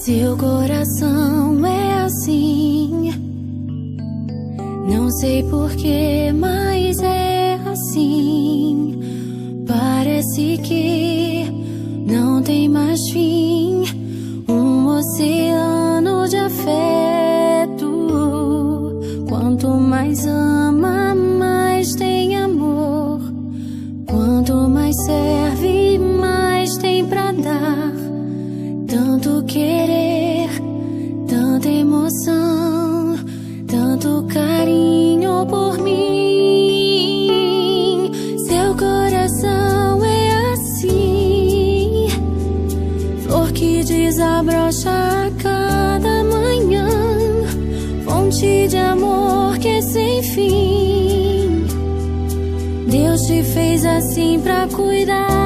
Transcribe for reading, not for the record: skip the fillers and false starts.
Seu coração é assim, não sei porquê, mas é assim. Parece que não tem mais fim, um oceano de afeto. Quanto mais ama, mais tem amor. Quanto mais serve, mais tem pra dar. Tanto querer, tanta emoção, tanto carinho por mim. Seu coração é assim, flor que desabrocha a cada manhã, fonte de amor que é sem fim. Deus te fez assim pra cuidar